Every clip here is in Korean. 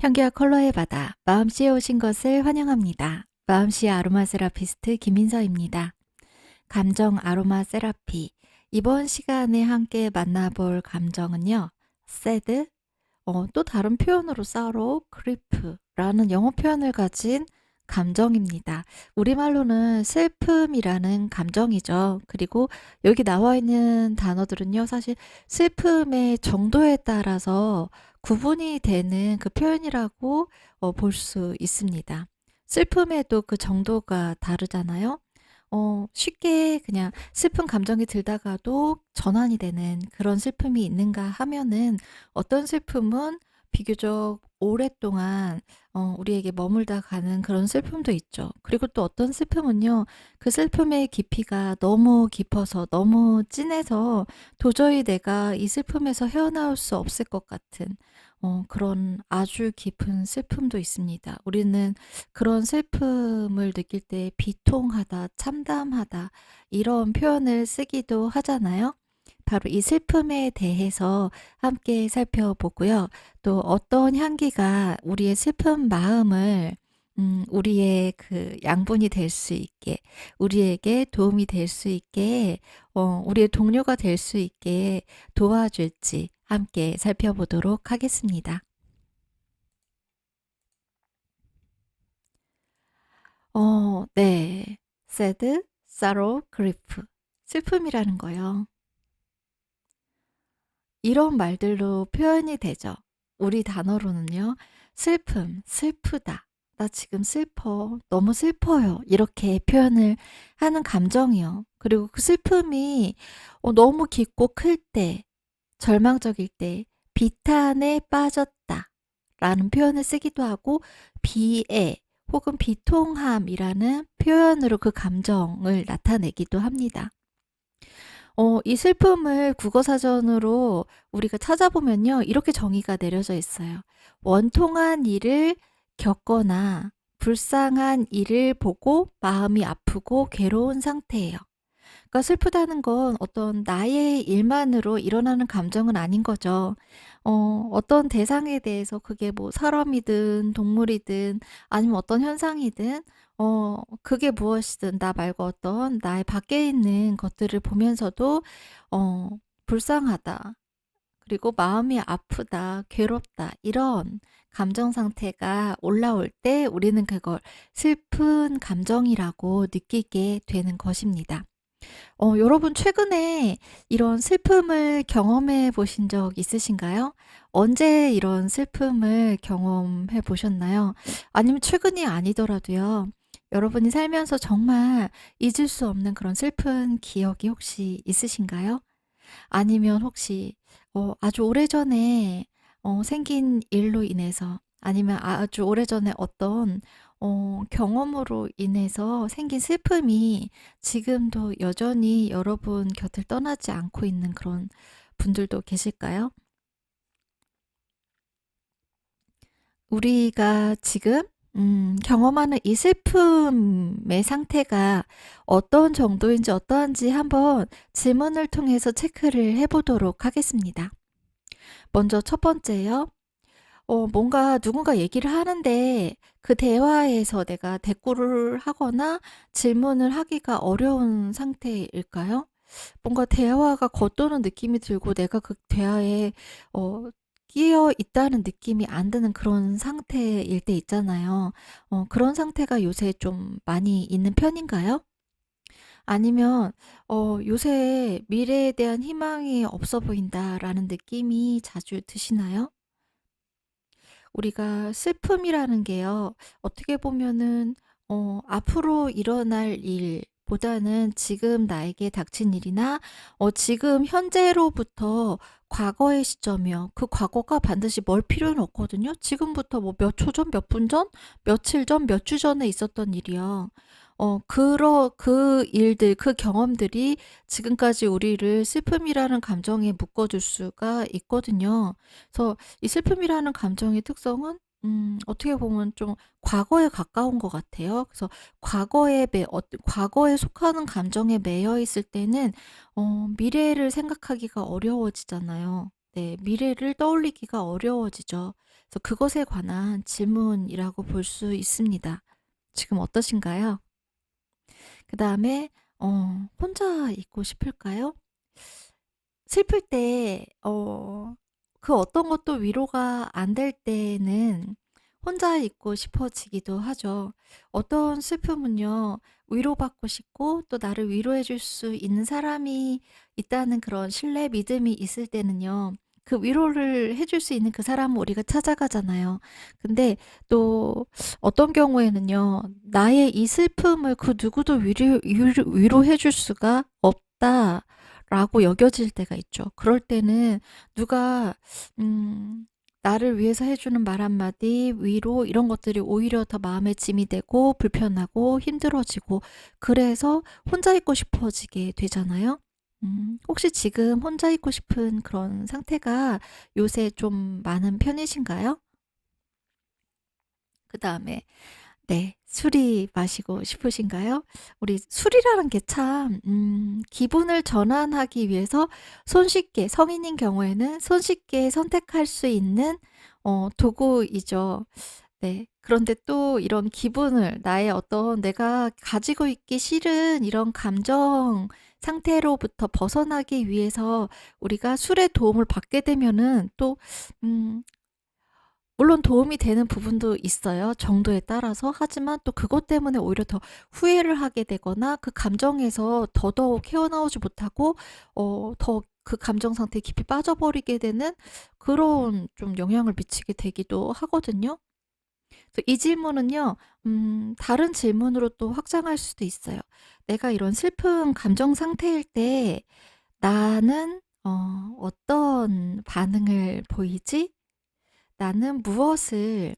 향기와 컬러의 바다, 마음씨에 오신 것을 환영합니다. 마음씨의 아로마 세라피스트 김민서입니다. 감정 아로마 세라피. 이번 시간에 함께 만나볼 감정은요. sad, 또 다른 표현으로 sorrow, grief라는 영어 표현을 가진 감정입니다. 우리말로는 슬픔이라는 감정이죠. 그리고 여기 나와 있는 단어들은요. 사실 슬픔의 정도에 따라서 구분이 되는 그 표현이라고 볼 수 있습니다. 슬픔에도 그 정도가 다르잖아요. 쉽게 그냥 슬픈 감정이 들다가도 전환이 되는 그런 슬픔이 있는가 하면은 어떤 슬픔은 비교적 오랫동안 우리에게 머물다 가는 그런 슬픔도 있죠. 그리고 또 어떤 슬픔은요. 그 슬픔의 깊이가 너무 깊어서 너무 진해서 도저히 내가 이 슬픔에서 헤어나올 수 없을 것 같은 그런 아주 깊은 슬픔도 있습니다. 우리는 그런 슬픔을 느낄 때 비통하다, 참담하다 이런 표현을 쓰기도 하잖아요. 바로 이 슬픔에 대해서 함께 살펴보고요. 또 어떤 향기가 우리의 슬픈 마음을 우리의 그 양분이 될 수 있게, 우리에게 도움이 될 수 있게, 우리의 동료가 될 수 있게 도와줄지 함께 살펴보도록 하겠습니다. 네. sad, sorrow, grief. 슬픔이라는 거요. 이런 말들로 표현이 되죠. 우리 단어로는요. 슬픔, 슬프다. 나 지금 슬퍼. 너무 슬퍼요. 이렇게 표현을 하는 감정이요. 그리고 그 슬픔이 너무 깊고 클 때, 절망적일 때, 비탄에 빠졌다. 라는 표현을 쓰기도 하고, 비애 혹은 비통함이라는 표현으로 그 감정을 나타내기도 합니다. 이 슬픔을 국어사전으로 우리가 찾아보면요. 이렇게 정의가 내려져 있어요. 원통한 일을 겪거나 불쌍한 일을 보고 마음이 아프고 괴로운 상태예요. 그러니까 슬프다는 건 어떤 나의 일만으로 일어나는 감정은 아닌 거죠. 어떤 대상에 대해서 그게 뭐 사람이든 동물이든 아니면 어떤 현상이든 그게 무엇이든 나 말고 어떤 나의 밖에 있는 것들을 보면서도 어 불쌍하다. 그리고 마음이 아프다, 괴롭다 이런 감정 상태가 올라올 때 우리는 그걸 슬픈 감정이라고 느끼게 되는 것입니다. 여러분 최근에 이런 슬픔을 경험해 보신 적 있으신가요? 언제 이런 슬픔을 경험해 보셨나요? 아니면 최근이 아니더라도요. 여러분이 살면서 정말 잊을 수 없는 그런 슬픈 기억이 혹시 있으신가요? 아니면 혹시 아주 오래전에 생긴 일로 인해서 아니면 아주 오래전에 어떤 경험으로 인해서 생긴 슬픔이 지금도 여전히 여러분 곁을 떠나지 않고 있는 그런 분들도 계실까요? 우리가 지금 경험하는 이 슬픔의 상태가 어떤 정도인지 어떠한지 한번 질문을 통해서 체크를 해 보도록 하겠습니다. 먼저 첫 번째요. 뭔가 누군가 얘기를 하는데 그 대화에서 내가 대꾸를 하거나 질문을 하기가 어려운 상태일까요? 뭔가 대화가 겉도는 느낌이 들고 내가 그 대화에 어 끼어 있다는 느낌이 안 드는 그런 상태일 때 있잖아요. 그런 상태가 요새 좀 많이 있는 편인가요? 아니면 요새 '미래에 대한 희망이 없어 보인다.'라는 느낌이 자주 드시나요? 우리가 슬픔이라는 게요. 어떻게 보면은 앞으로 일어날 일보다는 지금 나에게 닥친 일이나 지금 현재로부터 과거의 시점이요. 그 과거가 반드시 멀 필요는 없거든요. 지금부터 뭐 몇 초 전, 몇 분 전, 며칠 전, 몇 주 전에 있었던 일이요. 그 일들, 그 경험들이 지금까지 우리를 슬픔이라는 감정에 묶어줄 수가 있거든요. 그래서 이 슬픔이라는 감정의 특성은 어떻게 보면 좀 과거에 가까운 것 같아요. 그래서 과거에 속하는 감정에 매여 있을 때는 미래를 생각하기가 어려워지잖아요. 네, 미래를 떠올리기가 어려워지죠. 그래서 그것에 관한 질문이라고 볼 수 있습니다. 지금 어떠신가요? 그다음에 혼자 있고 싶을까요? 슬플 때 그 어떤 것도 위로가 안 될 때는 혼자 있고 싶어지기도 하죠. 어떤 슬픔은요. 위로받고 싶고 또 나를 위로해 줄 수 있는 사람이 있다는 그런 신뢰, 믿음이 있을 때는요. 그 위로를 해줄 수 있는 그 사람을 우리가 찾아가잖아요. 근데 또 어떤 경우에는요. 나의 이 슬픔을 그 누구도 위로해 줄 수가 없다. 라고 여겨질 때가 있죠. 그럴 때는 누가 나를 위해서 해 주는 말 한마디, 위로 이런 것들이 오히려 더 마음에 짐이 되고 불편하고 힘들어지고 그래서 혼자 있고 싶어지게 되잖아요. 혹시 지금 혼자 있고 싶은 그런 상태가 요새 좀 많은 편이신가요? 그다음에 네. 술이 마시고 싶으신가요? 우리 술이라는 게 참 기분을 전환하기 위해서 손쉽게 성인인 경우에는 손쉽게 선택할 수 있는 도구이죠. 네. 그런데 또 이런 기분을 나의 어떤 내가 가지고 있기 싫은 이런 감정 상태로부터 벗어나기 위해서 우리가 술의 도움을 받게 되면은 또 음 물론 도움이 되는 부분도 있어요, 정도에 따라서. 하지만 또 그것 때문에 오히려 더 후회를 하게 되거나 그 감정에서 더더욱 헤어나오지 못하고 더 그 감정 상태에 깊이 빠져버리게 되는 그런 좀 영향을 미치게 되기도 하거든요. 그래서 이 질문은요. 다른 질문으로 또 확장할 수도 있어요. '내가 이런 슬픈 감정 상태일 때 나는 어떤 반응을 보이지?' '나는 무엇을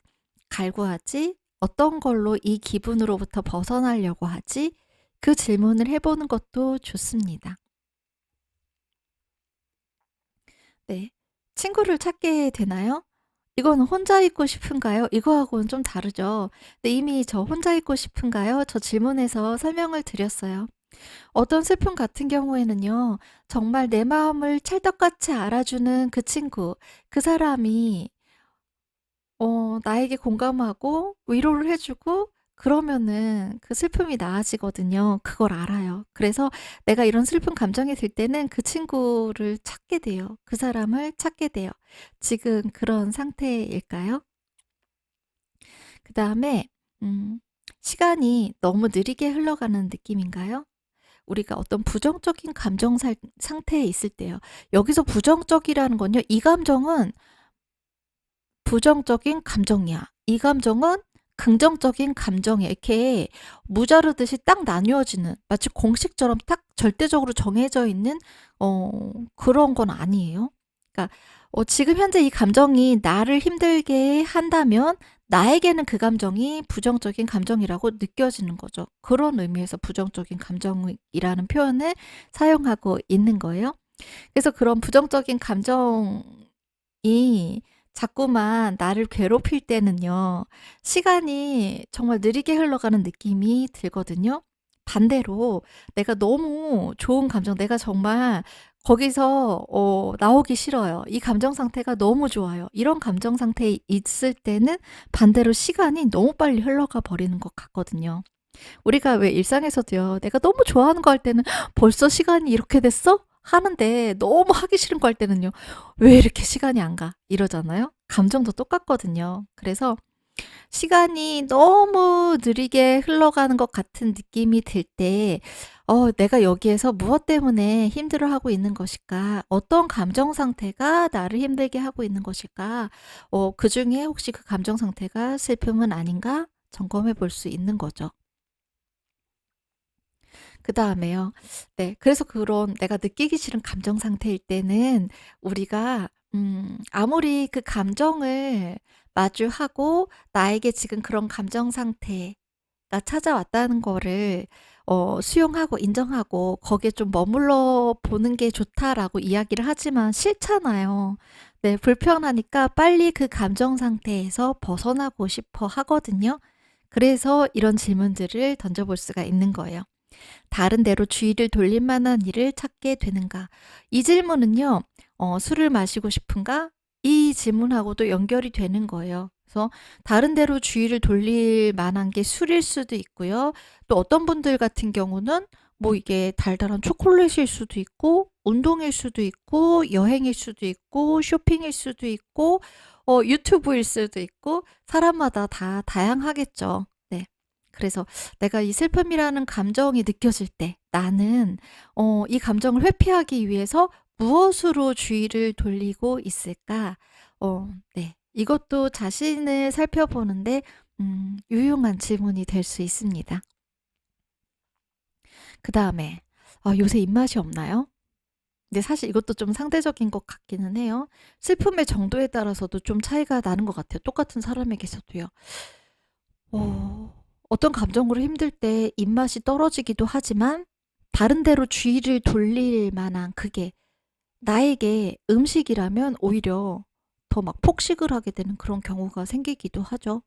갈구하지? 어떤 걸로 이 기분으로부터 벗어나려고 하지?' 그 질문을 해 보는 것도 좋습니다. 네. 친구를 찾게 되나요? 이거는 '혼자 있고 싶은가요?' 이거하고는 좀 다르죠. 근데 이미 저 '혼자 있고 싶은가요?' 저 질문에서 설명을 드렸어요. 어떤 슬픔 같은 경우에는요. 정말 내 마음을 찰떡같이 알아주는 그 친구, 그 사람이 나에게 공감하고 위로를 해 주고 그러면은 그 슬픔이 나아지거든요. 그걸 알아요. 그래서 내가 이런 슬픈 감정이 들 때는 그 친구를 찾게 돼요. 그 사람을 찾게 돼요. 지금 그런 상태일까요? 그다음에 음 시간이 너무 느리게 흘러가는 느낌인가요? 우리가 어떤 부정적인 감정 살 상태에 있을 때요. 여기서 부정적이라는 건요. 이 감정은 부정적인 감정이야. 이 감정은 긍정적인 감정이야. 이렇게 무자르듯이 딱 나뉘어지는 마치 공식처럼 딱 절대적으로 정해져 있는 그런 건 아니에요. 그러니까 지금 현재 이 감정이 나를 힘들게 한다면 나에게는 그 감정이 부정적인 감정이라고 느껴지는 거죠. 그런 의미에서 부정적인 감정이라는 표현을 사용하고 있는 거예요. 그래서 그런 부정적인 감정이 자꾸만 나를 괴롭힐 때는요. 시간이 정말 느리게 흘러가는 느낌이 들거든요. 반대로 내가 너무 좋은 감정 내가 정말 거기서 나오기 싫어요. 이 감정 상태가 너무 좋아요. 이런 감정 상태에 있을 때는 반대로 시간이 너무 빨리 흘러가 버리는 것 같거든요. 우리가 왜 일상에서도요. 내가 너무 좋아하는 거 할 때는 '벌써 시간이 이렇게 됐어?' 하는데 너무 하기 싫은 거 할 때는요. '왜 이렇게 시간이 안 가?' 이러잖아요. 감정도 똑같거든요. 그래서 시간이 너무 느리게 흘러가는 것 같은 느낌이 들 때 '내가 여기에서 무엇 때문에 힘들어하고 있는 것일까? 어떤 감정 상태가 나를 힘들게 하고 있는 것일까? 그중에 혹시 그 감정 상태가 슬픔은 아닌가?' 점검해 볼 수 있는 거죠. 그다음에요. 네. 그래서 그런 내가 느끼기 싫은 감정 상태일 때는 우리가 아무리 그 감정을 마주하고 나에게 지금 그런 감정 상태가 찾아왔다는 거를 수용하고 인정하고 거기에 좀 머물러 보는 게 좋다라고 이야기를 하지만 싫잖아요. 네. 불편하니까 빨리 그 감정 상태에서 벗어나고 싶어 하거든요. 그래서 이런 질문들을 던져볼 수가 있는 거예요. 다른 데로 주의를 돌릴 만한 일을 찾게 되는가? 이 질문은요. 술을 마시고 싶은가? 이 질문하고도 연결이 되는 거예요. 그래서 다른 데로 주의를 돌릴 만한 게 술일 수도 있고요. 또 어떤 분들 같은 경우는 뭐 이게 달달한 초콜릿일 수도 있고, 운동일 수도 있고, 여행일 수도 있고, 쇼핑일 수도 있고, 유튜브일 수도 있고, 사람마다 다 다양하겠죠. 네. 그래서 내가 이 슬픔이라는 감정이 느껴질 때 나는 이 감정을 회피하기 위해서 무엇으로 주의를 돌리고 있을까? 네. 이것도 자신을 살펴보는데 유용한 질문이 될 수 있습니다. 그다음에 요새 입맛이 없나요? 근데 사실 이것도 좀 상대적인 것 같기는 해요. 슬픔의 정도에 따라서도 좀 차이가 나는 것 같아요. 똑같은 사람에게서도요. 어떤 감정으로 힘들 때 입맛이 떨어지기도 하지만 다른 데로 주의를 돌릴 만한 그게 나에게 음식이라면 오히려 더 막 폭식을 하게 되는 그런 경우가 생기기도 하죠.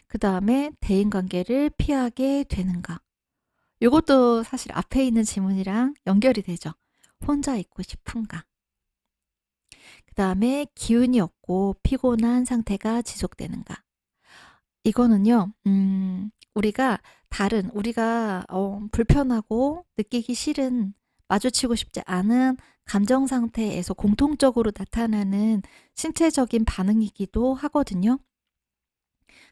그다음에 대인관계를 피하게 되는가? 요것도 사실 앞에 있는 질문이랑 연결이 되죠. 혼자 있고 싶은가? 그다음에 기운이 없고 피곤한 상태가 지속되는가? 이거는요. 우리가 불편하고 느끼기 싫은, 마주치고 싶지 않은 감정 상태에서 공통적으로 나타나는 신체적인 반응이기도 하거든요.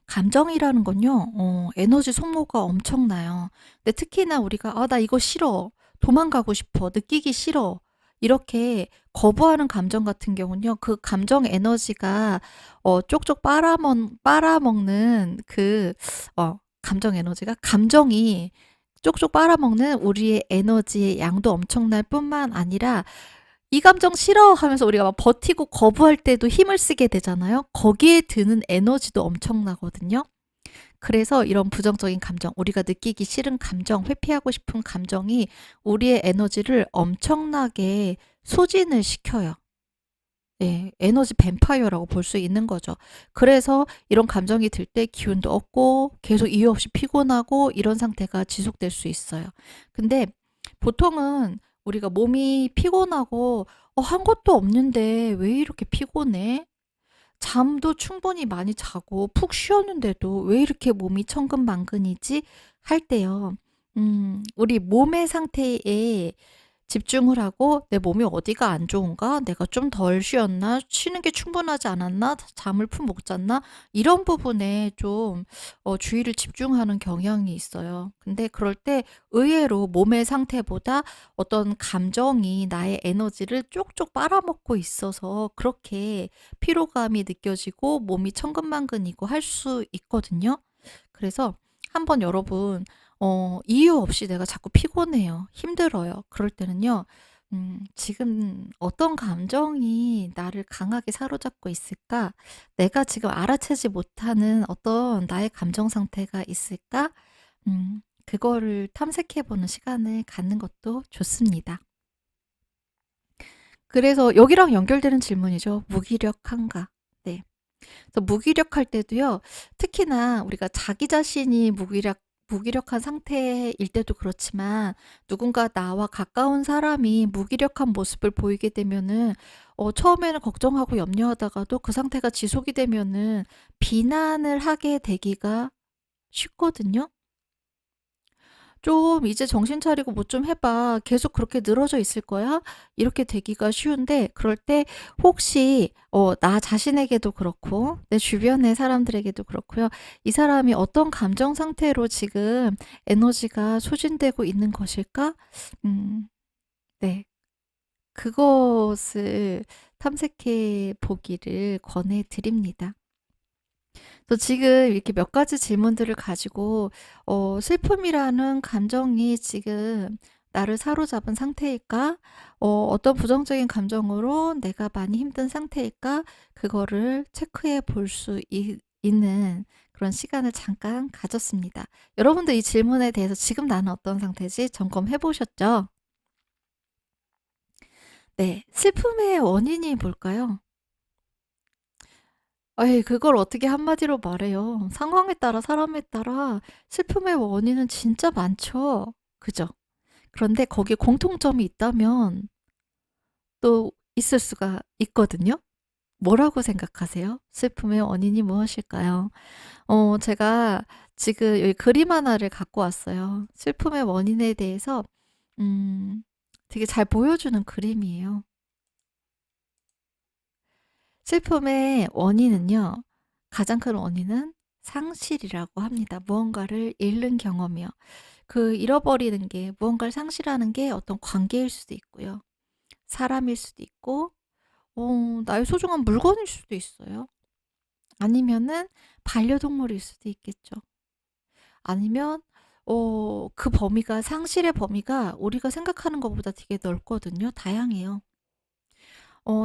감정이라는 건요. 에너지 소모가 엄청나요. 근데 특히나 우리가 '아 나 이거 싫어. 도망가고 싶어. 느끼기 싫어.' 이렇게 거부하는 감정 같은 경우는요. 그 감정 에너지가 쪽쪽 빨아먹는 감정 에너지가 감정이 쪽쪽 빨아먹는 우리의 에너지의 양도 엄청날 뿐만 아니라 이 감정 싫어 하면서 우리가 막 버티고 거부할 때도 힘을 쓰게 되잖아요. 거기에 드는 에너지도 엄청나거든요. 그래서 이런 부정적인 감정, 우리가 느끼기 싫은 감정, 회피하고 싶은 감정이 우리의 에너지를 엄청나게 소진을 시켜요. 예, 에너지 뱀파이어라고 볼 수 있는 거죠. 그래서 이런 감정이 들 때 기운도 없고 계속 이유 없이 피곤하고 이런 상태가 지속될 수 있어요. 근데 보통은 우리가 몸이 피곤하고 한 것도 없는데 왜 이렇게 피곤해? 잠도 충분히 많이 자고 푹 쉬었는데도 왜 이렇게 몸이 천근만근이지? 할 때요. 우리 몸의 상태에 집중을 하고 '내 몸이 어디가 안 좋은가? 내가 좀 덜 쉬었나? 쉬는 게 충분하지 않았나? 잠을 푹 못 잤나?' 이런 부분에 좀 주의를 집중하는 경향이 있어요. 근데 그럴 때 의외로 몸의 상태보다 어떤 감정이 나의 에너지를 쪽쪽 빨아먹고 있어서 그렇게 피로감이 느껴지고 몸이 천근만근이고 할 수 있거든요. 그래서 한번 여러분 이유 없이 내가 자꾸 피곤해요. 힘들어요. 그럴 때는요. 지금 어떤 감정이 나를 강하게 사로잡고 있을까? 내가 지금 알아채지 못하는 어떤 나의 감정 상태가 있을까? 그거를 탐색해 보는 시간을 갖는 것도 좋습니다. 그래서 여기랑 연결되는 질문이죠. 무기력한가? 네. 그래서 무기력할 때도요. 특히나 우리가 자기 자신이 무기력한 상태일 때도 그렇지만 누군가 나와 가까운 사람이 무기력한 모습을 보이게 되면은 처음에는 걱정하고 염려하다가도 그 상태가 지속이 되면은 비난을 하게 되기가 쉽거든요. 좀 "이제 정신 차리고 뭐 좀 해 봐. 계속 그렇게 늘어져 있을 거야?" 이렇게 되기가 쉬운데, 그럴 때 혹시 나 자신에게도 그렇고 내 주변의 사람들에게도 그렇고요. '이 사람이 어떤 감정 상태로 지금 에너지가 소진되고 있는 것일까?' 음 네. 그것을 탐색해 보기를 권해 드립니다. 또 지금 이렇게 몇 가지 질문들을 가지고 슬픔이라는 감정이 지금 나를 사로잡은 상태일까? 어떤 부정적인 감정으로 내가 많이 힘든 상태일까? 그거를 체크해 볼 수 있는 그런 시간을 잠깐 가졌습니다. 여러분도 이 질문에 대해서 '지금 나는 어떤 상태지?' 점검해 보셨죠? 네. 슬픔의 원인이 뭘까요? 에이, 그걸 어떻게 한마디로 말해요. 상황에 따라 사람에 따라 슬픔의 원인은 진짜 많죠. 그죠? 그런데 거기에 공통점이 있다면 또 있을 수가 있거든요. 뭐라고 생각하세요? 슬픔의 원인이 무엇일까요? 제가 지금 여기 그림 하나를 갖고 왔어요. 슬픔의 원인에 대해서 음 되게 잘 보여주는 그림이에요. 슬픔의 원인은요. 가장 큰 원인은 상실이라고 합니다. 무언가를 잃는 경험이요. 그 잃어버리는 게 무언가를 상실하는 게 어떤 관계일 수도 있고요. 사람일 수도 있고 나의 소중한 물건일 수도 있어요. 아니면은 반려동물일 수도 있겠죠. 아니면 그 범위가 상실의 범위가 우리가 생각하는 것보다 되게 넓거든요. 다양해요.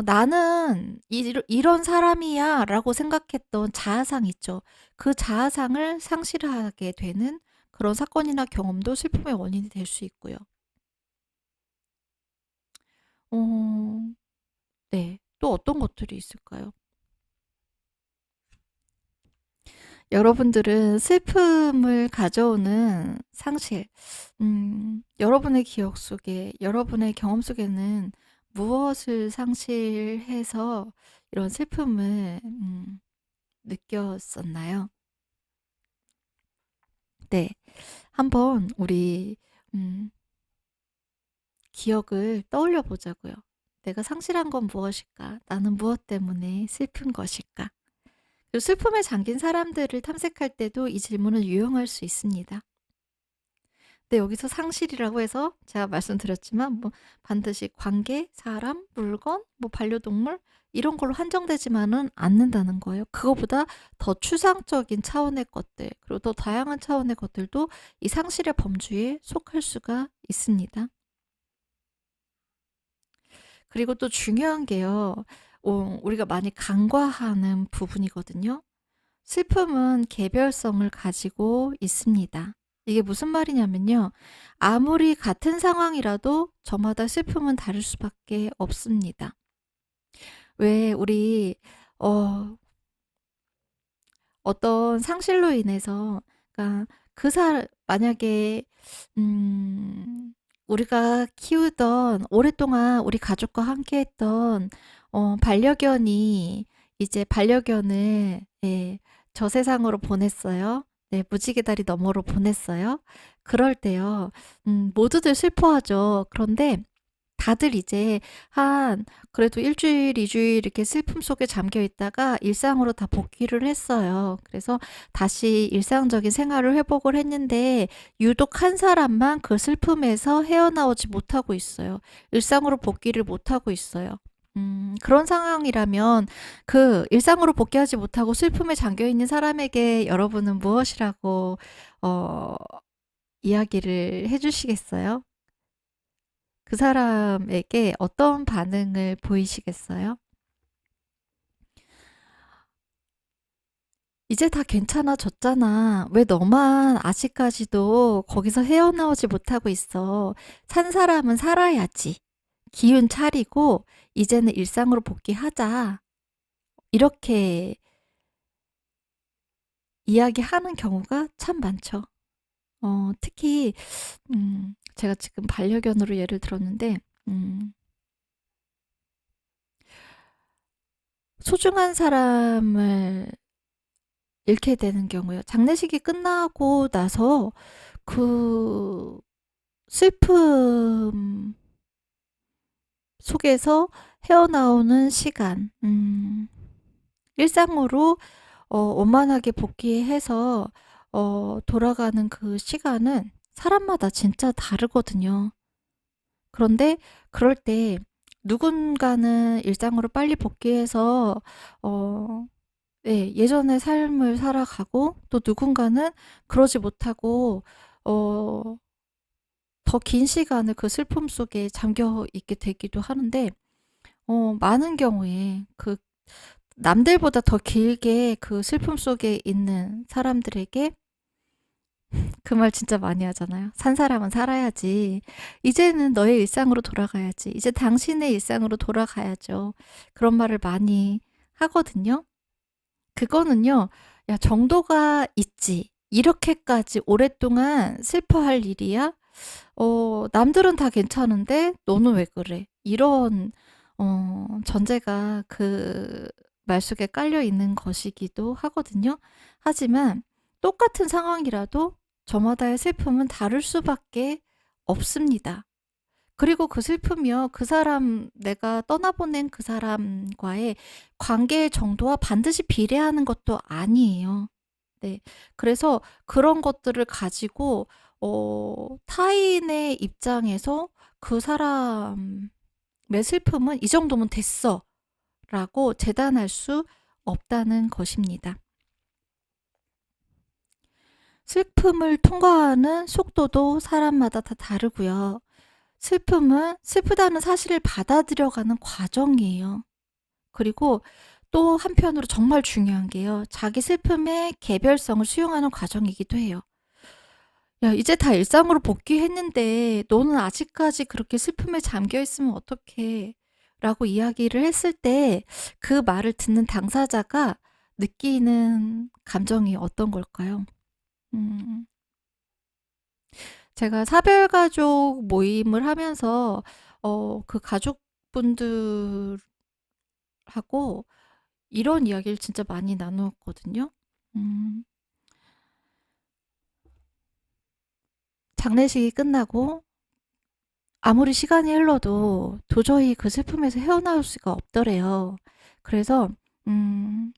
'나는 이런 사람이야.'라고 생각했던 자아상 있죠. 그 자아상을 상실하게 되는 그런 사건이나 경험도 슬픔의 원인이 될 수 있고요. 어 네. 또 어떤 것들이 있을까요? 여러분들은 슬픔을 가져오는 상실, 여러분의 기억 속에, 여러분의 경험 속에는 무엇을 상실해서 이런 슬픔을 느꼈었나요? 네. 한번 우리 음 기억을 떠올려 보자고요. '내가 상실한 건 무엇일까? 나는 무엇 때문에 슬픈 것일까?' 그 슬픔에 잠긴 사람들을 탐색할 때도 이 질문은 유용할 수 있습니다. 근데 여기서 상실이라고 해서 제가 말씀드렸지만 뭐 반드시 관계, 사람, 물건, 뭐 반려동물 이런 걸로 한정되지만은 않는다는 거예요. 그거보다 더 추상적인 차원의 것들, 그리고 더 다양한 차원의 것들도 이 상실의 범주에 속할 수가 있습니다. 그리고 또 중요한 게요. 우리가 많이 간과하는 부분이거든요. 슬픔은 개별성을 가지고 있습니다. 이게 무슨 말이냐면요. 아무리 같은 상황이라도 저마다 슬픔은 다를 수밖에 없습니다. 왜 우리 어 어떤 상실로 인해서, 그러니까 만약에 우리가 키우던 오랫동안 우리 가족과 함께했던 반려견이 이제 반려견을, 예, 저 세상으로 보냈어요. 네, 무지개 다리 너머로 보냈어요. 그럴 때요. 모두들 슬퍼하죠. 그런데 다들 이제 한 그래도 1 주일, 2 주일 이렇게 슬픔 속에 잠겨 있다가 일상으로 다 복귀를 했어요. 그래서 다시 일상적인 생활을 회복을 했는데 유독 한 사람만 그 슬픔에서 헤어나오지 못하고 있어요. 일상으로 복귀를 못하고 있어요. 그런 상황이라면 그 일상으로 복귀하지 못하고 슬픔에 잠겨 있는 사람에게 여러분은 무엇이라고 어 이야기를 해 주시겠어요? 그 사람에게 어떤 반응을 보이시겠어요? "이제 다 괜찮아졌잖아. 왜 너만 아직까지도 거기서 헤어나오지 못하고 있어. 산 사람은 살아야지. 기운 차리고 이제는 일상으로 복귀하자." 이렇게 이야기하는 경우가 참 많죠. 특히 제가 지금 반려견으로 예를 들었는데 음 소중한 사람을 잃게 되는 경우요. 장례식이 끝나고 나서 그 슬픔 속에서 헤어나오는 시간, 일상으로 원만하게 복귀해서 돌아가는 그 시간은 사람마다 진짜 다르거든요. 그런데 그럴 때 누군가는 일상으로 빨리 복귀해서 어 예전의 삶을 살아가고, 또 누군가는 그러지 못하고 어 더 긴 시간을 그 슬픔 속에 잠겨 있게 되기도 하는데, 많은 경우에 그 남들보다 더 길게 그 슬픔 속에 있는 사람들에게 그 말 진짜 많이 하잖아요. "산 사람은 살아야지. 이제는 너의 일상으로 돌아가야지. 이제 당신의 일상으로 돌아가야죠." 그런 말을 많이 하거든요. 그거는요. '야, 정도가 있지. 이렇게까지 오랫동안 슬퍼할 일이야? 남들은 다 괜찮은데 너는 왜 그래?' 이런 전제가 그 말 속에 깔려 있는 것이기도 하거든요. 하지만 똑같은 상황이라도 저마다의 슬픔은 다를 수밖에 없습니다. 그리고 그 슬픔이요, 그 사람, 내가 떠나보낸 그 사람과의 관계의 정도와 반드시 비례하는 것도 아니에요. 네. 그래서 그런 것들을 가지고 타인의 입장에서 그 사람의 슬픔은 이 정도면 됐어 라고 재단할 수 없다는 것입니다. 슬픔을 통과하는 속도도 사람마다 다 다르고요. 슬픔은 슬프다는 사실을 받아들여가는 과정이에요. 그리고 또 한편으로 정말 중요한 게요, 자기 슬픔의 개별성을 수용하는 과정이기도 해요. 야, 이제 다 일상으로 복귀했는데 너는 아직까지 그렇게 슬픔에 잠겨 있으면 어떡해? 라고 이야기를 했을 때 그 말을 듣는 당사자가 느끼는 감정이 어떤 걸까요? 음, 제가 사별가족 모임을 하면서 그 가족분들하고 이런 이야기를 진짜 많이 나누었거든요. 음, 장례식이 끝나고 아무리 시간이 흘러도 도저히 그 슬픔에서 헤어나올 수가 없더래요. 그래서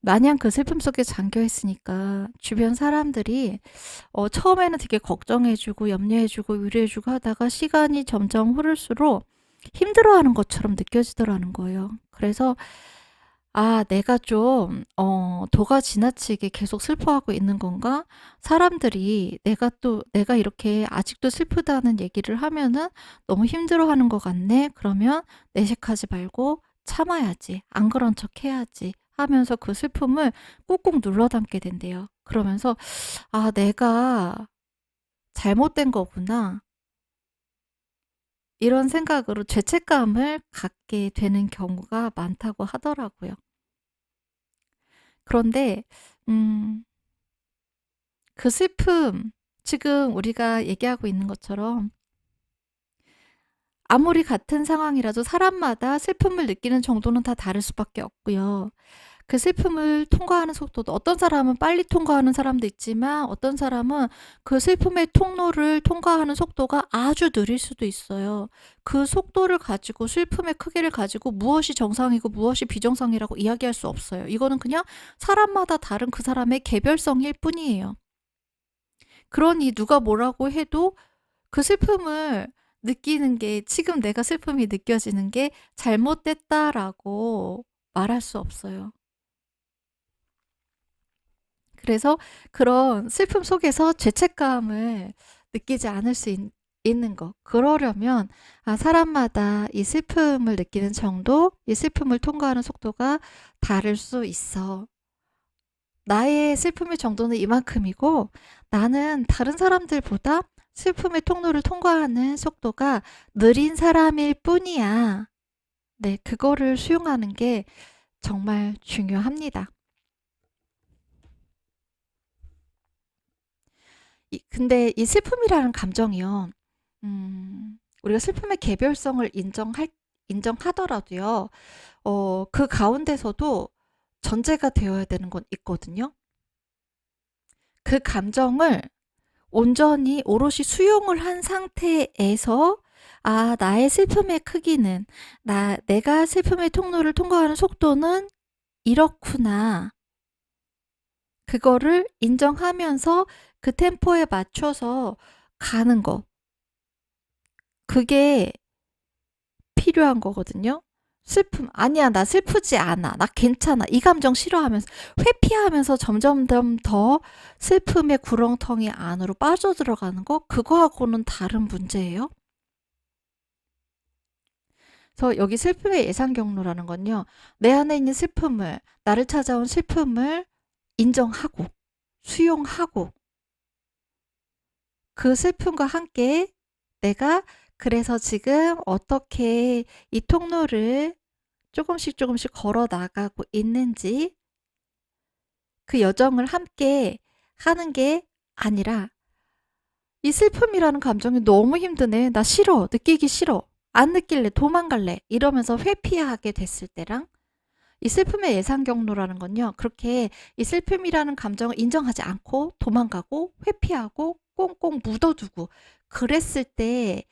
마냥 그 슬픔 속에 잠겨 있으니까 주변 사람들이 처음에는 되게 걱정해주고 염려해주고 위로해주고 하다가 시간이 점점 흐를수록 힘들어하는 것처럼 느껴지더라는 거예요. 그래서 내가 좀 도가 지나치게 계속 슬퍼하고 있는 건가? 사람들이 내가 이렇게 아직도 슬프다는 얘기를 하면은 너무 힘들어하는 것 같네. 그러면 내색하지 말고 참아야지. 안 그런 척 해야지. 하면서 그 슬픔을 꾹꾹 눌러 담게 된대요. 그러면서 내가 잘못된 거구나. 이런 생각으로 죄책감을 갖게 되는 경우가 많다고 하더라고요. 그런데 음 그 슬픔, 지금 우리가 얘기하고 있는 것처럼 아무리 같은 상황이라도 사람마다 슬픔을 느끼는 정도는 다 다를 수밖에 없고요. 그 슬픔을 통과하는 속도도, 어떤 사람은 빨리 통과하는 사람도 있지만 어떤 사람은 그 슬픔의 통로를 통과하는 속도가 아주 느릴 수도 있어요. 그 속도를 가지고, 슬픔의 크기를 가지고 무엇이 정상이고 무엇이 비정상이라고 이야기할 수 없어요. 이거는 그냥 사람마다 다른 그 사람의 개별성일 뿐이에요. 그러니 누가 뭐라고 해도 그 슬픔을 느끼는 게, 지금 내가 슬픔이 느껴지는 게 잘못됐다라고 말할 수 없어요. 그래서 그런 슬픔 속에서 죄책감을 느끼지 않을 수 있는 것. 그러려면 사람마다 이 슬픔을 느끼는 정도, 이 슬픔을 통과하는 속도가 다를 수 있어. 나의 슬픔의 정도는 이만큼이고 나는 다른 사람들보다 슬픔의 통로를 통과하는 속도가 느린 사람일 뿐이야. 네, 그거를 수용하는 게 정말 중요합니다. 근데 이 슬픔이라는 감정이요, 우리가 슬픔의 개별성을 인정하더라도요, 그 가운데서도 전제가 되어야 되는 건 있거든요. 그 감정을 온전히 오롯이 수용을 한 상태에서 나의 슬픔의 크기는, 내가 슬픔의 통로를 통과하는 속도는 이렇구나. 그거를 인정하면서 그 템포에 맞춰서 가는 거. 그게 필요한 거거든요. 슬픔, 아니야, 나 슬프지 않아. 나 괜찮아. 이 감정 싫어하면서, 회피하면서 점점점 더 슬픔의 구렁텅이 안으로 빠져들어가는 거, 그거하고는 다른 문제예요. 그래서 여기 슬픔의 예상 경로라는 건요, 내 안에 있는 슬픔을, 나를 찾아온 슬픔을 인정하고, 수용하고, 그 슬픔과 함께 내가 그래서 지금 어떻게 이 통로를 조금씩 조금씩 걸어 나가고 있는지, 그 여정을 함께 하는 게 아니라, 이 슬픔이라는 감정이 너무 힘드네. 나 싫어. 느끼기 싫어. 안 느낄래, 도망갈래 이러면서 회피하게 됐을 때랑, 이 슬픔의 예상 경로라는 건요, 그렇게 이 슬픔이라는 감정을 인정하지 않고 도망가고 회피하고 꽁꽁 묻어두고 그랬을 때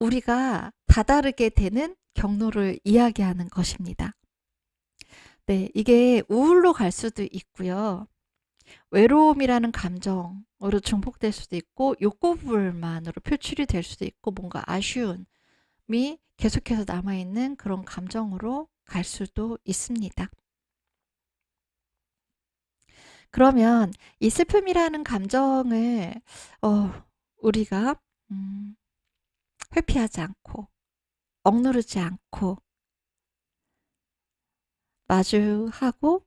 우리가 다다르게 되는 경로를 이야기하는 것입니다. 네, 이게 우울로 갈 수도 있고요. 외로움이라는 감정으로 증폭될 수도 있고, 욕구불만으로 표출이 될 수도 있고, 뭔가 아쉬움이 계속해서 남아있는 그런 감정으로 갈 수도 있습니다. 그러면 이 슬픔이라는 감정을 우리가 회피하지 않고 억누르지 않고 마주하고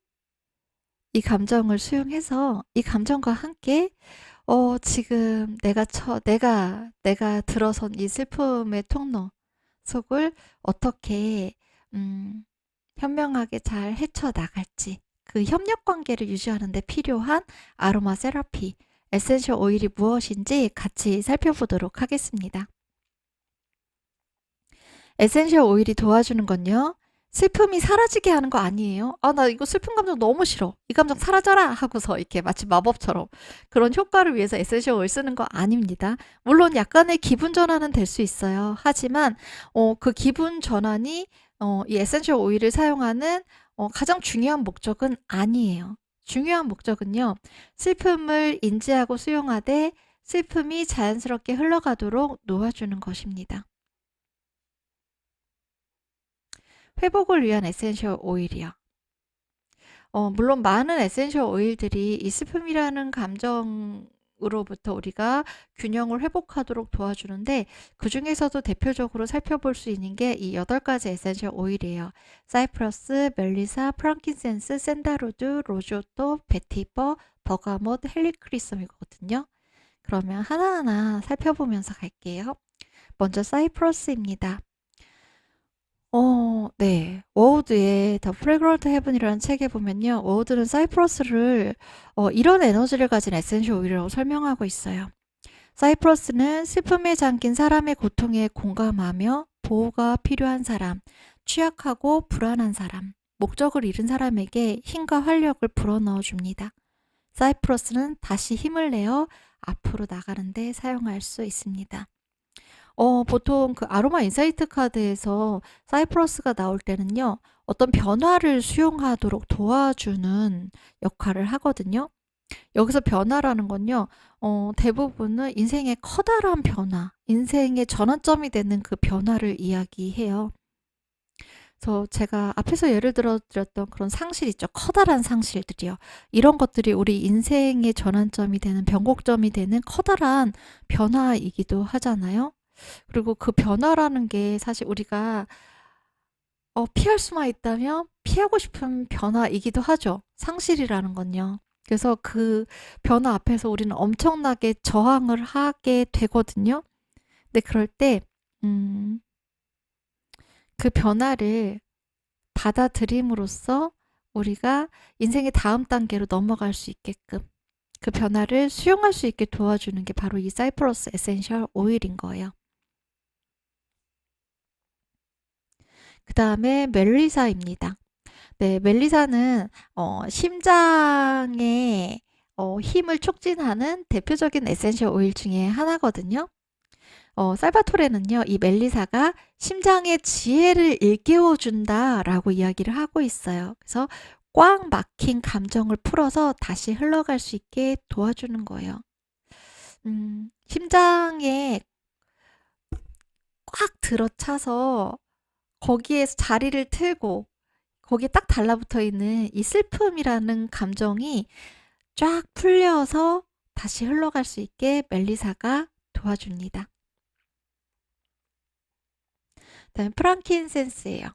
이 감정을 수용해서 이 감정과 함께 지금 내가 들어선 이 슬픔의 통로 속을 어떻게 현명하게 잘 헤쳐나갈지, 그 협력 관계를 유지하는 데 필요한 아로마 세라피, 에센셜 오일이 무엇인지 같이 살펴보도록 하겠습니다. 에센셜 오일이 도와주는 건요, 슬픔이 사라지게 하는 거 아니에요. 아, 나 이거 슬픈 감정 너무 싫어, 이 감정 사라져라 하고서 이렇게 마치 마법처럼 그런 효과를 위해서 에센셜 오일 쓰는 거 아닙니다. 물론 약간의 기분 전환은 될 수 있어요. 하지만 그 기분 전환이 이 에센셜 오일을 사용하는 가장 중요한 목적은 아니에요. 중요한 목적은요, 슬픔을 인지하고 수용하되 슬픔이 자연스럽게 흘러가도록 놓아주는 것입니다. 회복을 위한 에센셜 오일이요. 물론 많은 에센셜 오일들이 이 슬픔이라는 감정으로부터 우리가 균형을 회복하도록 도와주는데, 그 중에서도 대표적으로 살펴볼 수 있는 게 이 8가지 에센셜 오일이에요. 사이프러스, 멜리사, 프랑킨센스, 샌다루드, 로즈오토, 베티버, 버가못, 헬리크리썸이거든요. 그러면 하나하나 살펴보면서 갈게요. 먼저 사이프러스입니다. 네. 워우드의 The Fragrant Heaven이라는 책에 보면요, 워우드는 사이프러스를 이런 에너지를 가진 에센셜 오일이라고 설명하고 있어요. 사이프러스는 슬픔에 잠긴 사람의 고통에 공감하며 보호가 필요한 사람, 취약하고 불안한 사람, 목적을 잃은 사람에게 힘과 활력을 불어넣어 줍니다. 사이프러스는 다시 힘을 내어 앞으로 나가는 데 사용할 수 있습니다. 보통 그 아로마 인사이트 카드에서 사이프러스가 나올 때는요, 어떤 변화를 수용하도록 도와주는 역할을 하거든요. 여기서 변화라는 건요, 대부분은 인생의 커다란 변화, 인생의 전환점이 되는 그 변화를 이야기해요. 그래서 제가 앞에서 예를 들어 드렸던 그런 상실 있죠. 커다란 상실들이요. 이런 것들이 우리 인생의 전환점이 되는, 변곡점이 되는 커다란 변화이기도 하잖아요. 그리고 그 변화라는 게 사실 우리가 피할 수만 있다면 피하고 싶은 변화이기도 하죠. 상실이라는 건요. 그래서 그 변화 앞에서 우리는 엄청나게 저항을 하게 되거든요. 근데 그럴 때, 그 변화를 받아들임으로써 우리가 인생의 다음 단계로 넘어갈 수 있게끔 그 변화를 수용할 수 있게 도와주는 게 바로 이 사이프러스 에센셜 오일인 거예요. 그 다음에 멜리사입니다. 네, 멜리사는 심장의 힘을 촉진하는 대표적인 에센셜 오일 중에 하나거든요. 살바토레는요, 이 멜리사가 심장의 지혜를 일깨워준다 라고 이야기를 하고 있어요. 그래서 꽉 막힌 감정을 풀어서 다시 흘러갈 수 있게 도와주는 거예요. 심장에 꽉 들어차서 거기에서 자리를 틀고 거기에 딱 달라붙어 있는 이 슬픔이라는 감정이 쫙 풀려서 다시 흘러갈 수 있게 멜리사가 도와줍니다. 그다음에 프랑킨센스예요.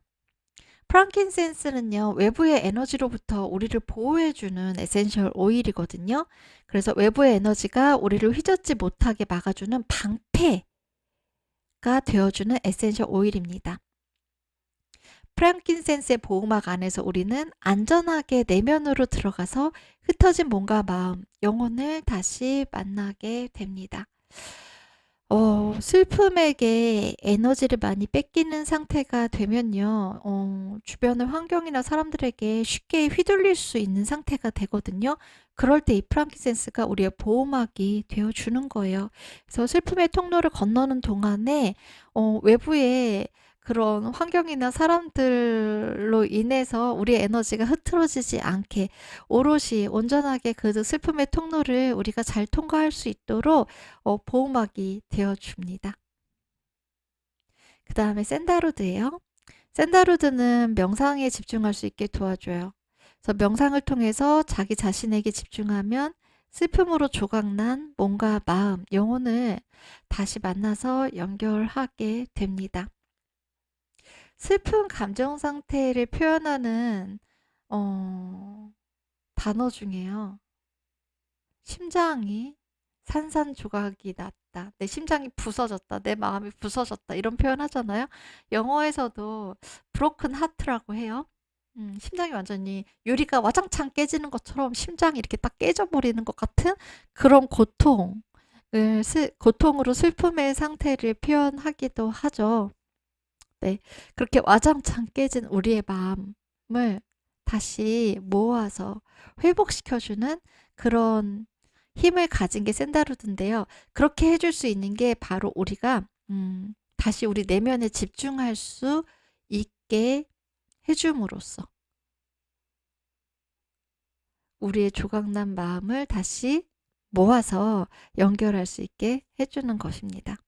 프랑킨센스는요, 외부의 에너지로부터 우리를 보호해주는 에센셜 오일이거든요. 그래서 외부의 에너지가 우리를 휘젓지 못하게 막아주는 방패가 되어주는 에센셜 오일입니다. 프랑킨센스의 보호막 안에서 우리는 안전하게 내면으로 들어가서 흩어진 몸과 마음, 영혼을 다시 만나게 됩니다. 슬픔에게 에너지를 많이 뺏기는 상태가 되면요. 주변의 환경이나 사람들에게 쉽게 휘둘릴 수 있는 상태가 되거든요. 그럴 때 이 프랑kin센스가 우리의 보호막이 되어 주는 거예요. 그래서 슬픔의 통로를 건너는 동안에 외부의 그런 환경이나 사람들로 인해서 우리의 에너지가 흐트러지지 않게 오롯이 온전하게 그 슬픔의 통로를 우리가 잘 통과할 수 있도록 보호막이 되어 줍니다. 그 다음에 샌다루드예요. 샌다루드는 명상에 집중할 수 있게 도와줘요. 그래서 명상을 통해서 자기 자신에게 집중하면 슬픔으로 조각난 몸과 마음, 영혼을 다시 만나서 연결하게 됩니다. 슬픈 감정 상태를 표현하는 단어 중에요. 심장이 산산조각이 났다. 내 심장이 부서졌다. 내 마음이 부서졌다. 이런 표현 하잖아요. 영어에서도 broken heart라고 해요. 심장이 완전히 유리가 와장창 깨지는 것처럼 심장이 이렇게 딱 깨져버리는 것 같은 그런 고통으로 슬픔의 상태를 표현하기도 하죠. 네. 그렇게 와장창 깨진 우리의 마음을 다시 모아서 회복시켜주는 그런 힘을 가진 게 샌다루드인데요. 그렇게 해줄 수 있는 게 바로 우리가 다시 우리 내면에 집중할 수 있게 해줌으로써 우리의 조각난 마음을 다시 모아서 연결할 수 있게 해주는 것입니다.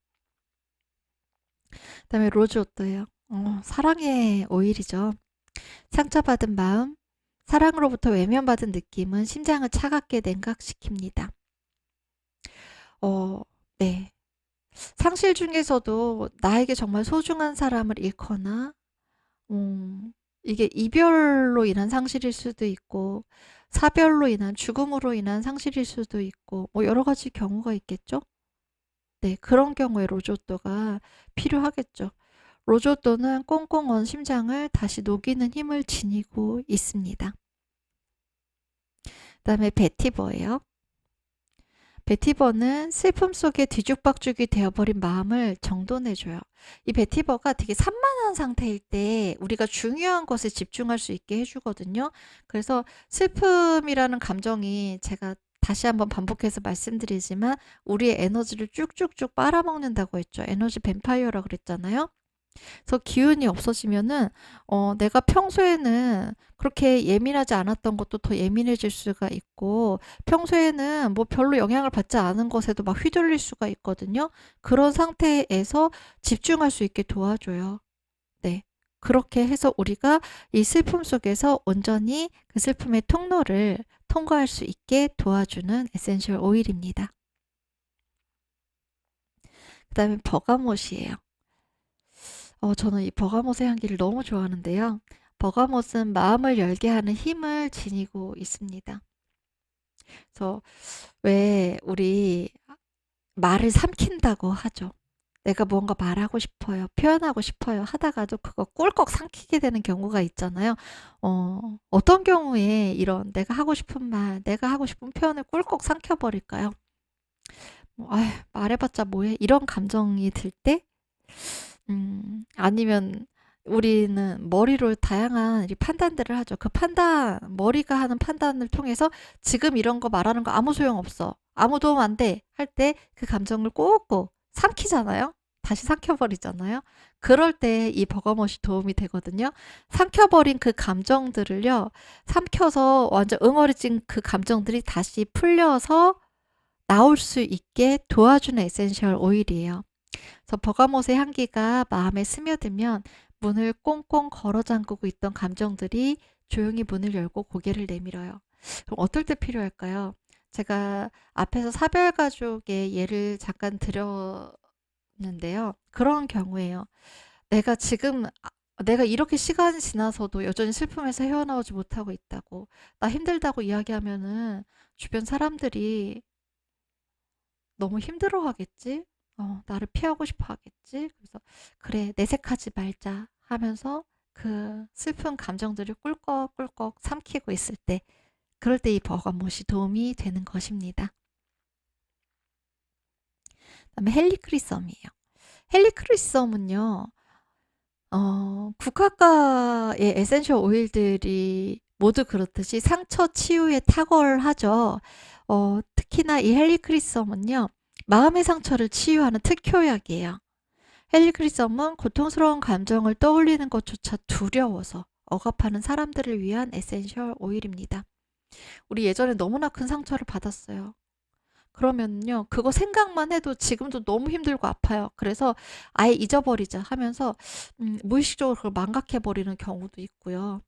그다음에 로즈워터예요. 사랑의 오일이죠. 상처받은 마음, 사랑으로부터 외면받은 느낌은 심장을 차갑게 냉각시킵니다. 네. 상실 중에서도 나에게 정말 소중한 사람을 잃거나, 이게 이별로 인한 상실일 수도 있고, 사별로 인한 죽음으로 인한 상실일 수도 있고, 뭐 여러 가지 경우가 있겠죠? 네, 그런 경우에 로조또가 필요하겠죠. 로조또는 꽁꽁 언 심장을 다시 녹이는 힘을 지니고 있습니다. 그다음에 베티버예요. 베티버는 슬픔 속에 뒤죽박죽이 되어버린 마음을 정돈해줘요. 이 베티버가 되게 산만한 상태일 때 우리가 중요한 것에 집중할 수 있게 해주거든요. 그래서 슬픔이라는 감정이 제가 다시 한번 반복해서 말씀드리지만 우리의 에너지를 쭉쭉쭉 빨아먹는다고 했죠. 에너지 뱀파이어라 그랬잖아요. 그래서 기운이 없어지면은 내가 평소에는 그렇게 예민하지 않았던 것도 더 예민해질 수가 있고 평소에는 뭐 별로 영향을 받지 않은 것에도 막 휘둘릴 수가 있거든요. 그런 상태에서 집중할 수 있게 도와줘요. 네. 그렇게 해서 우리가 이 슬픔 속에서 온전히 그 슬픔의 통로를 통과할 수 있게 도와주는 에센셜 오일입니다. 그 다음에 버가못이에요. 저는 이 버가못의 향기를 너무 좋아하는데요. 버가못은 마음을 열게 하는 힘을 지니고 있습니다. 그래서 왜 우리 말을 삼킨다고 하죠. 내가 뭔가 말하고 싶어요. 표현하고 싶어요. 하다가도 그거 꿀꺽 삼키게 되는 경우가 있잖아요. 어떤 경우에 이런 내가 하고 싶은 말, 내가 하고 싶은 표현을 꿀꺽 삼켜버릴까요? 뭐, 아휴, 말해봤자 뭐해? 이런 감정이 들 때? 아니면 우리는 머리로 다양한 이 판단들을 하죠. 그 판단, 머리가 하는 판단을 통해서 지금 이런 거 말하는 거 아무 소용 없어. 아무 도움 안 돼. 할 때 그 감정을 꼭꼭 삼키잖아요. 다시 삼켜버리잖아요. 그럴 때 이 버거못이 도움이 되거든요. 삼켜버린 그 감정들을요. 삼켜서 완전 응어리진 그 감정들이 다시 풀려서 나올 수 있게 도와주는 에센셜 오일이에요. 그래서 버가못의 향기가 마음에 스며들면 문을 꽁꽁 걸어 잠그고 있던 감정들이 조용히 문을 열고 고개를 내밀어요. 그럼 어떨 때 필요할까요? 제가 앞에서 사별가족의 예를 잠깐 드렸는데요. 그런 경우에요. 내가 지금 내가 이렇게 시간이 지나서도 여전히 슬픔에서 헤어나오지 못하고 있다고, 나 힘들다고 이야기하면은 주변 사람들이 너무 힘들어 하겠지? 나를 피하고 싶어 하겠지? 그래서 그래, 내색하지 말자 하면서 그 슬픈 감정들을 꿀꺽꿀꺽 삼키고 있을 때, 그럴 때 이 버가못이 도움이 되는 것입니다. 그다음에 헬리크리썸이에요. 헬리크리썸은요. 국화과의 에센셜 오일들이 모두 그렇듯이 상처 치유에 탁월하죠. 특히나 이 헬리크리썸은요. 마음의 상처를 치유하는 특효약이에요. 헬리크리썸은 고통스러운 감정을 떠올리는 것조차 두려워서 억압하는 사람들을 위한 에센셜 오일입니다. 우리 예전에 너무나 큰 상처를 받았어요. 그러면요, 그거 생각만 해도 지금도 너무 힘들고 아파요. 그래서 아예 잊어버리자 하면서 무의식적으로 그걸 망각해버리는 경우도 있고요.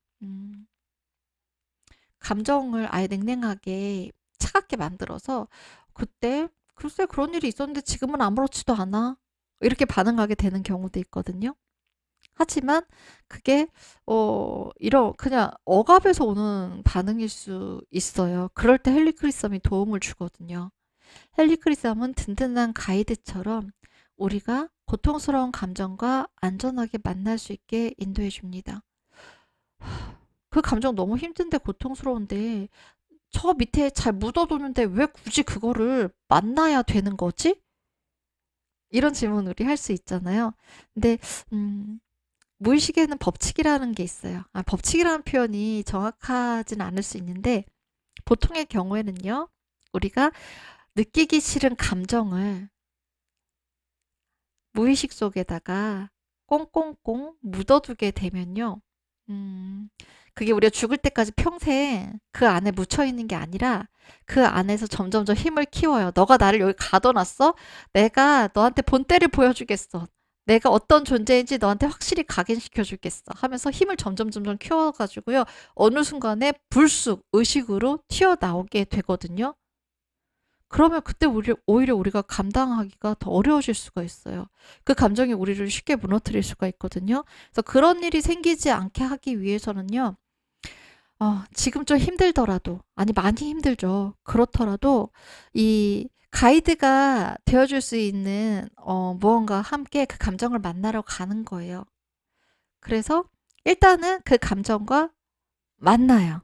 감정을 아예 냉랭하게 차갑게 만들어서 그때 글쎄 그런 일이 있었는데 지금은 아무렇지도 않아. 이렇게 반응하게 되는 경우도 있거든요. 하지만 그게 이런 그냥 억압에서 오는 반응일 수 있어요. 그럴 때 헬리크리썸이 도움을 주거든요. 헬리크리썸은 든든한 가이드처럼 우리가 고통스러운 감정과 안전하게 만날 수 있게 인도해 줍니다. 그 감정 너무 힘든데 고통스러운데 저 밑에 잘 묻어두는데 왜 굳이 그거를 만나야 되는 거지? 이런 질문 우리 할 수 있잖아요. 근데 무의식에는 법칙이라는 게 있어요. 법칙이라는 표현이 정확하진 않을 수 있는데 보통의 경우에는요. 우리가 느끼기 싫은 감정을 무의식 속에다가 꽁꽁꽁 묻어두게 되면요. 그게 우리가 죽을 때까지 평생 그 안에 묻혀있는 게 아니라 그 안에서 점점점 힘을 키워요. 너가 나를 여기 가둬놨어? 내가 너한테 본때를 보여주겠어. 내가 어떤 존재인지 너한테 확실히 각인시켜주겠어. 하면서 힘을 점점점점 키워가지고요. 어느 순간에 불쑥 의식으로 튀어나오게 되거든요. 그러면 그때 오히려 우리가 감당하기가 더 어려워질 수가 있어요. 그 감정이 우리를 쉽게 무너뜨릴 수가 있거든요. 그래서 그런 일이 생기지 않게 하기 위해서는요. 지금 좀 힘들더라도, 아니 많이 힘들죠. 그렇더라도 이 가이드가 되어줄 수 있는 무언가와 함께 그 감정을 만나러 가는 거예요. 그래서 일단은 그 감정과 만나요.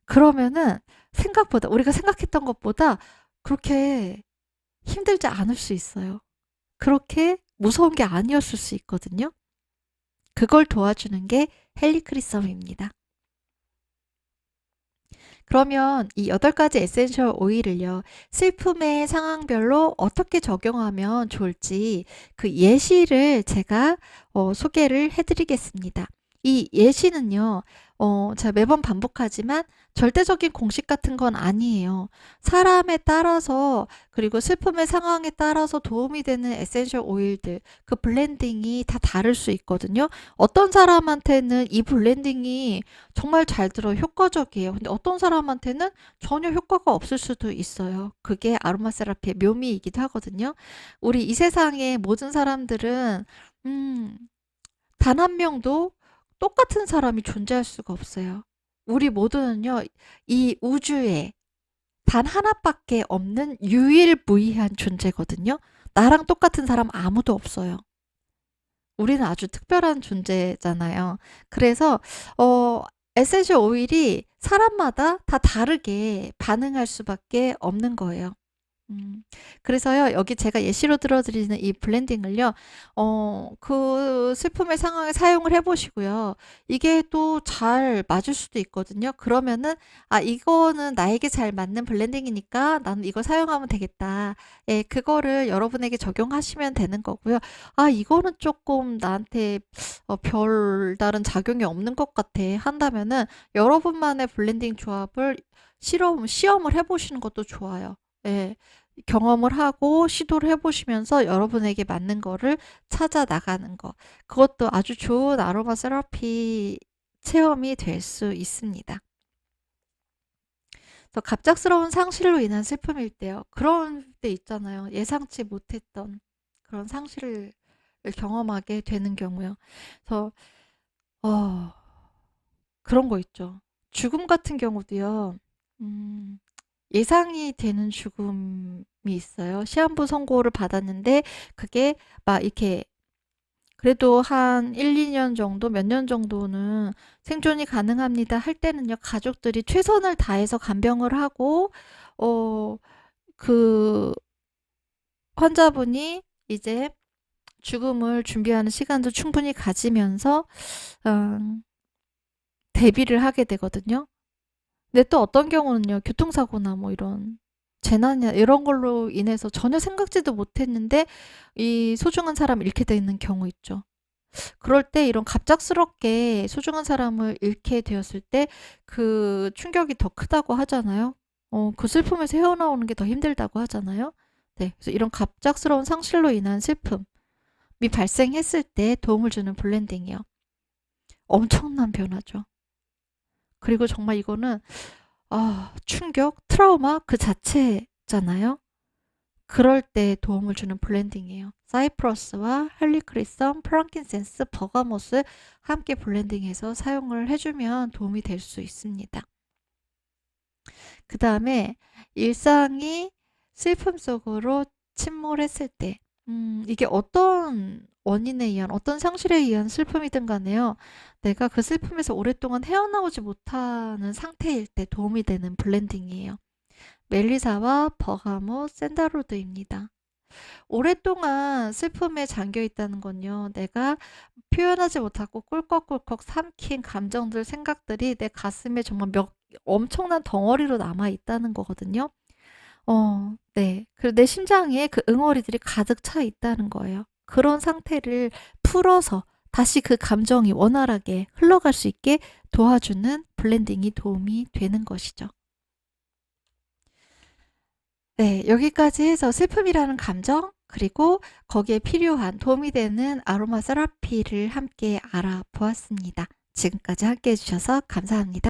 그러면은 생각보다 우리가 생각했던 것보다 그렇게 힘들지 않을 수 있어요. 그렇게 무서운 게 아니었을 수 있거든요. 그걸 도와주는 게 헬리크리썸입니다. 그러면 이 8가지 에센셜 오일을요. 슬픔의 상황별로 어떻게 적용하면 좋을지 그 예시를 제가 소개를 해드리겠습니다. 이 예시는요. 제가 매번 반복하지만 절대적인 공식 같은 건 아니에요. 사람에 따라서 그리고 슬픔의 상황에 따라서 도움이 되는 에센셜 오일들 그 블렌딩이 다 다를 수 있거든요. 어떤 사람한테는 이 블렌딩이 정말 잘 들어요. 효과적이에요. 근데 어떤 사람한테는 전혀 효과가 없을 수도 있어요. 그게 아로마 세라피의 묘미이기도 하거든요. 우리 이 세상의 모든 사람들은 단 한 명도 똑같은 사람이 존재할 수가 없어요. 우리 모두는요. 이 우주에 단 하나밖에 없는 유일무이한 존재거든요. 나랑 똑같은 사람 아무도 없어요. 우리는 아주 특별한 존재잖아요. 그래서 에센셜 오일이 사람마다 다 다르게 반응할 수밖에 없는 거예요. 그래서요, 여기 제가 예시로 들어드리는 이 블렌딩을요, 그 슬픔의 상황에 사용을 해보시고요. 이게 또 잘 맞을 수도 있거든요. 그러면은, 이거는 나에게 잘 맞는 블렌딩이니까 나는 이걸 사용하면 되겠다. 예, 그거를 여러분에게 적용하시면 되는 거고요. 이거는 조금 나한테 별다른 작용이 없는 것 같아. 한다면은, 여러분만의 블렌딩 조합을 시험을 해보시는 것도 좋아요. 예. 경험을 하고 시도를 해보시면서 여러분에게 맞는 거를 찾아 나가는 거. 그것도 아주 좋은 아로마 세라피 체험이 될 수 있습니다. 또 갑작스러운 상실로 인한 슬픔일 때요. 그런 때 있잖아요. 예상치 못했던 그런 상실을 경험하게 되는 경우요. 그래서 그런 거 있죠. 죽음 같은 경우도요. 음, 예상이 되는 죽음이 있어요. 시한부 선고를 받았는데 그게 막 이렇게 그래도 한 1, 2년 정도, 몇 년 정도는 생존이 가능합니다 할 때는요. 가족들이 최선을 다해서 간병을 하고 어, 그 환자분이 이제 죽음을 준비하는 시간도 충분히 가지면서 대비를 하게 되거든요. 근데 또 어떤 경우는요, 교통사고나 뭐 이런 재난이나 이런 걸로 인해서 전혀 생각지도 못했는데 이 소중한 사람을 잃게 되는 경우 있죠. 그럴 때 이런 갑작스럽게 소중한 사람을 잃게 되었을 때 그 충격이 더 크다고 하잖아요. 그 슬픔에서 헤어나오는 게 더 힘들다고 하잖아요. 네, 그래서 이런 갑작스러운 상실로 인한 슬픔이 발생했을 때 도움을 주는 블렌딩이요. 엄청난 변화죠. 그리고 정말 이거는 충격, 트라우마 그 자체잖아요. 그럴 때 도움을 주는 블렌딩이에요. 사이프러스와 헬리크리썸, 프랑킨센스, 버가못을 함께 블렌딩해서 사용을 해주면 도움이 될 수 있습니다. 그 다음에 일상이 슬픔 속으로 침몰했을 때 이게 어떤 원인에 의한 어떤 상실에 의한 슬픔이든 간에요. 내가 그 슬픔에서 오랫동안 헤어나오지 못하는 상태일 때 도움이 되는 블렌딩이에요. 멜리사와 버가못, 샌다로드입니다. 오랫동안 슬픔에 잠겨 있다는 건요, 내가 표현하지 못하고 꿀꺽꿀꺽 삼킨 감정들, 생각들이 내 가슴에 정말 엄청난 덩어리로 남아 있다는 거거든요. 네. 그리고 내 심장에 그 응어리들이 가득 차 있다는 거예요. 그런 상태를 풀어서 다시 그 감정이 원활하게 흘러갈 수 있게 도와주는 블렌딩이 도움이 되는 것이죠. 네, 여기까지 해서 슬픔이라는 감정, 그리고 거기에 필요한 도움이 되는 아로마 세라피를 함께 알아보았습니다. 지금까지 함께 해주셔서 감사합니다.